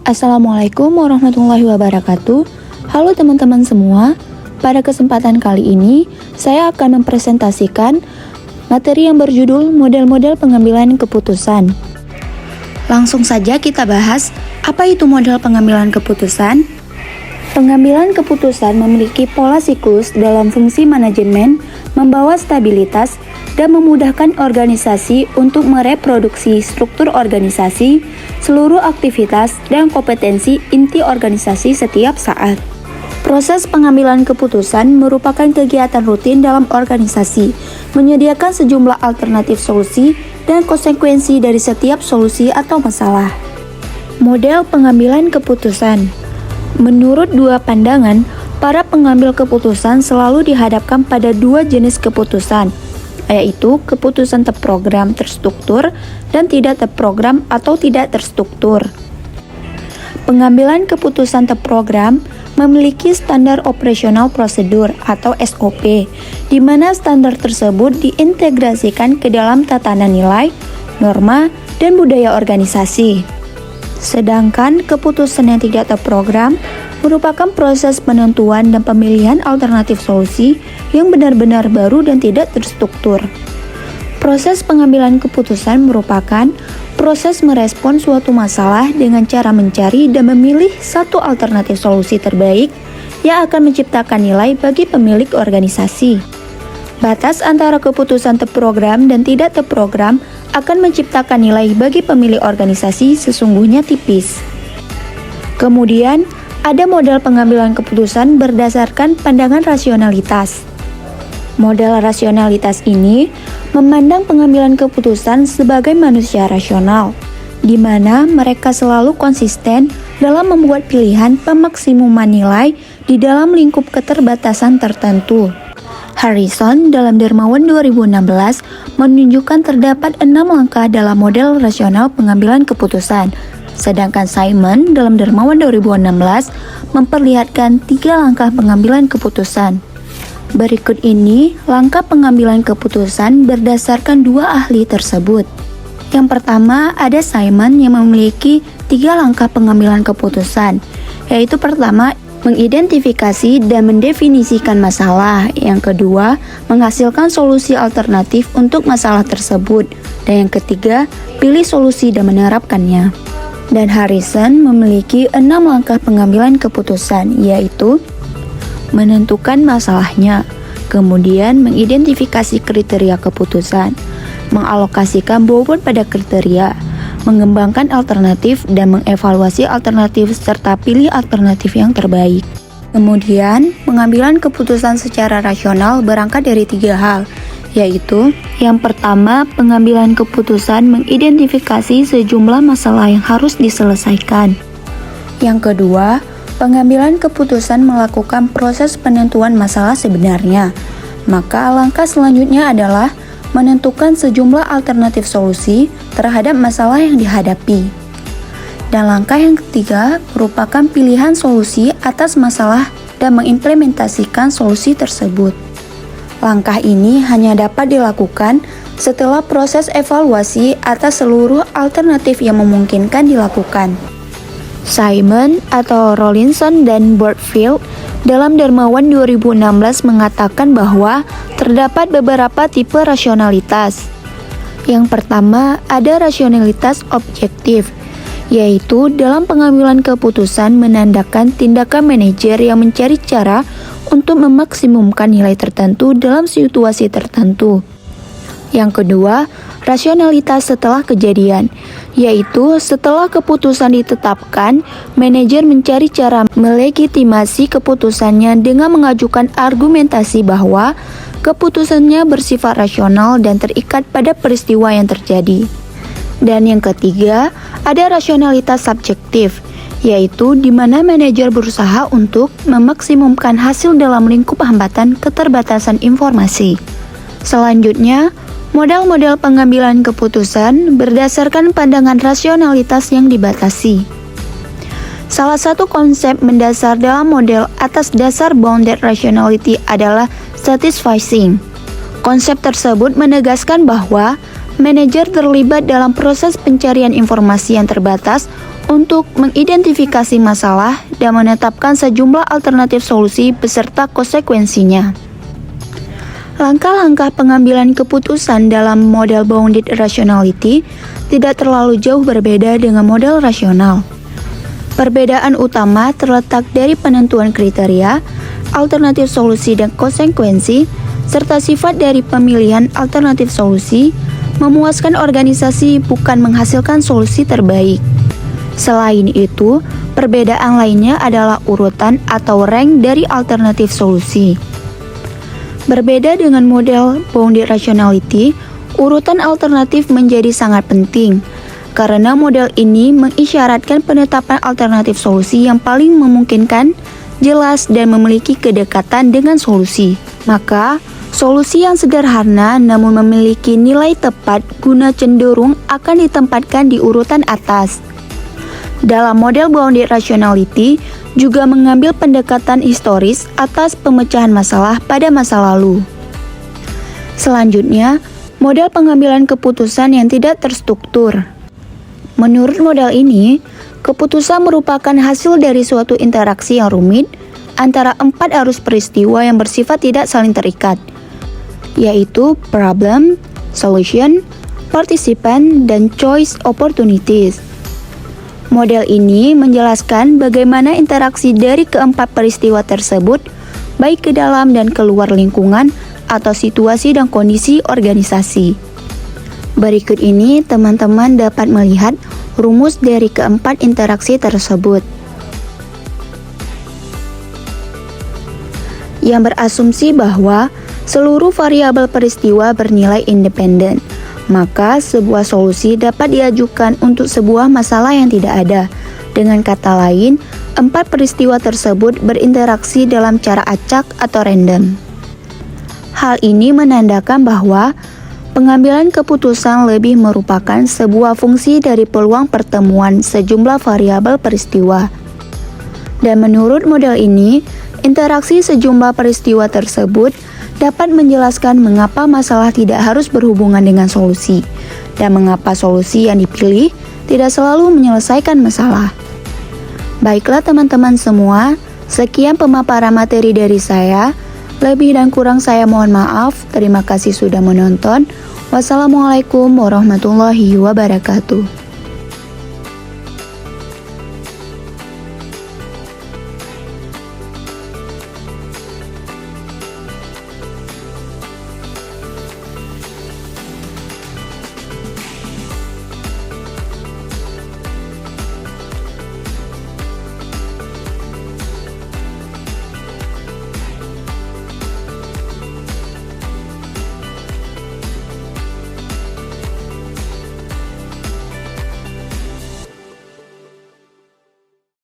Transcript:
Assalamualaikum warahmatullahi wabarakatuh. Halo teman-teman semua. Pada kesempatan kali ini, saya akan mempresentasikan materi yang berjudul model-model pengambilan keputusan. Langsung saja kita bahas, apa itu model pengambilan keputusan? Pengambilan keputusan memiliki pola siklus dalam fungsi manajemen, membawa stabilitas, dan memudahkan organisasi untuk mereproduksi struktur organisasi, seluruh aktivitas, dan kompetensi inti organisasi setiap saat. Proses pengambilan keputusan merupakan kegiatan rutin dalam organisasi, menyediakan sejumlah alternatif solusi dan konsekuensi dari setiap solusi atau masalah. Model pengambilan keputusan. Menurut dua pandangan, para pengambil keputusan selalu dihadapkan pada dua jenis keputusan, yaitu keputusan terprogram terstruktur dan tidak terprogram atau tidak terstruktur. Pengambilan keputusan terprogram memiliki standar operasional prosedur atau SOP, di mana standar tersebut diintegrasikan ke dalam tatanan nilai, norma, dan budaya organisasi. Sedangkan keputusan yang tidak terprogram merupakan proses penentuan dan pemilihan alternatif solusi yang benar-benar baru dan tidak terstruktur. Proses pengambilan keputusan merupakan proses merespon suatu masalah dengan cara mencari dan memilih satu alternatif solusi terbaik yang akan menciptakan nilai bagi pemilik organisasi. Batas antara keputusan terprogram dan tidak terprogram akan menciptakan nilai bagi pemilik organisasi sesungguhnya tipis. Kemudian, ada model pengambilan keputusan berdasarkan pandangan rasionalitas. Model rasionalitas ini memandang pengambilan keputusan sebagai manusia rasional, di mana mereka selalu konsisten dalam membuat pilihan pemaksimuman nilai di dalam lingkup keterbatasan tertentu. Harrison dalam Dermawan 2016 menunjukkan terdapat 6 langkah dalam model rasional pengambilan keputusan, sedangkan Simon dalam Dermawan 2016 memperlihatkan 3 langkah pengambilan keputusan. Berikut ini langkah pengambilan keputusan berdasarkan dua ahli tersebut. Yang pertama ada Simon yang memiliki 3 langkah pengambilan keputusan, yaitu pertama, mengidentifikasi dan mendefinisikan masalah. Yang kedua, menghasilkan solusi alternatif untuk masalah tersebut. Dan yang ketiga, pilih solusi dan menerapkannya. Dan Harrison memiliki 6 langkah pengambilan keputusan, yaitu menentukan masalahnya, kemudian mengidentifikasi kriteria keputusan, mengalokasikan bobot pada kriteria, mengembangkan alternatif dan mengevaluasi alternatif serta pilih alternatif yang terbaik. Kemudian, pengambilan keputusan secara rasional berangkat dari 3 hal, yaitu yang pertama, pengambilan keputusan mengidentifikasi sejumlah masalah yang harus diselesaikan. Yang kedua, pengambilan keputusan melakukan proses penentuan masalah sebenarnya. Maka langkah selanjutnya adalah menentukan sejumlah alternatif solusi terhadap masalah yang dihadapi. Dan langkah yang ketiga merupakan pilihan solusi atas masalah dan mengimplementasikan solusi tersebut. Langkah ini hanya dapat dilakukan setelah proses evaluasi atas seluruh alternatif yang memungkinkan dilakukan. Simon atau Rawlinson dan Bordfield dalam Dermawan 2016 mengatakan bahwa terdapat beberapa tipe rasionalitas. Yang pertama, ada rasionalitas objektif, yaitu dalam pengambilan keputusan menandakan tindakan manajer yang mencari cara untuk memaksimumkan nilai tertentu dalam situasi tertentu. Yang kedua, rasionalitas setelah kejadian, yaitu setelah keputusan ditetapkan, manajer mencari cara melegitimasi keputusannya dengan mengajukan argumentasi bahwa keputusannya bersifat rasional dan terikat pada peristiwa yang terjadi. Dan yang ketiga, ada rasionalitas subjektif, yaitu di mana manajer berusaha untuk memaksimumkan hasil dalam lingkup hambatan keterbatasan informasi. Selanjutnya, model-model pengambilan keputusan berdasarkan pandangan rasionalitas yang dibatasi. Salah satu konsep mendasar dalam model atas dasar bounded rationality adalah satisficing. Konsep tersebut menegaskan bahwa manajer terlibat dalam proses pencarian informasi yang terbatas untuk mengidentifikasi masalah dan menetapkan sejumlah alternatif solusi beserta konsekuensinya. Langkah-langkah pengambilan keputusan dalam model bounded rationality tidak terlalu jauh berbeda dengan model rasional. Perbedaan utama terletak dari penentuan kriteria, alternatif solusi dan konsekuensi, serta sifat dari pemilihan alternatif solusi. Memuaskan organisasi bukan menghasilkan solusi terbaik. Selain itu, perbedaan lainnya adalah urutan atau rank dari alternatif solusi. Berbeda dengan model bounded rationality, urutan alternatif menjadi sangat penting, karena model ini mengisyaratkan penetapan alternatif solusi yang paling memungkinkan, jelas, dan memiliki kedekatan dengan solusi. Maka, solusi yang sederhana namun memiliki nilai tepat guna cenderung akan ditempatkan di urutan atas. Dalam model bounded rationality juga mengambil pendekatan historis atas pemecahan masalah pada masa lalu. Selanjutnya, model pengambilan keputusan yang tidak terstruktur. Menurut model ini, keputusan merupakan hasil dari suatu interaksi yang rumit antara 4 arus peristiwa yang bersifat tidak saling terikat, yaitu problem, solution, participant, dan choice opportunities. Model ini menjelaskan bagaimana interaksi dari keempat peristiwa tersebut, baik ke dalam dan keluar lingkungan atau situasi dan kondisi organisasi. Berikut ini teman-teman dapat melihat rumus dari keempat interaksi tersebut. Yang berasumsi bahwa seluruh variabel peristiwa bernilai independen, maka sebuah solusi dapat diajukan untuk sebuah masalah yang tidak ada. Dengan kata lain, 4 peristiwa tersebut berinteraksi dalam cara acak atau random. Hal ini menandakan bahwa pengambilan keputusan lebih merupakan sebuah fungsi dari peluang pertemuan sejumlah variabel peristiwa. Dan menurut model ini, interaksi sejumlah peristiwa tersebut dapat menjelaskan mengapa masalah tidak harus berhubungan dengan solusi, dan mengapa solusi yang dipilih tidak selalu menyelesaikan masalah. Baiklah teman-teman semua, sekian pemaparan materi dari saya. Lebih dan kurang saya mohon maaf. Terima kasih sudah menonton. Wassalamualaikum warahmatullahi wabarakatuh.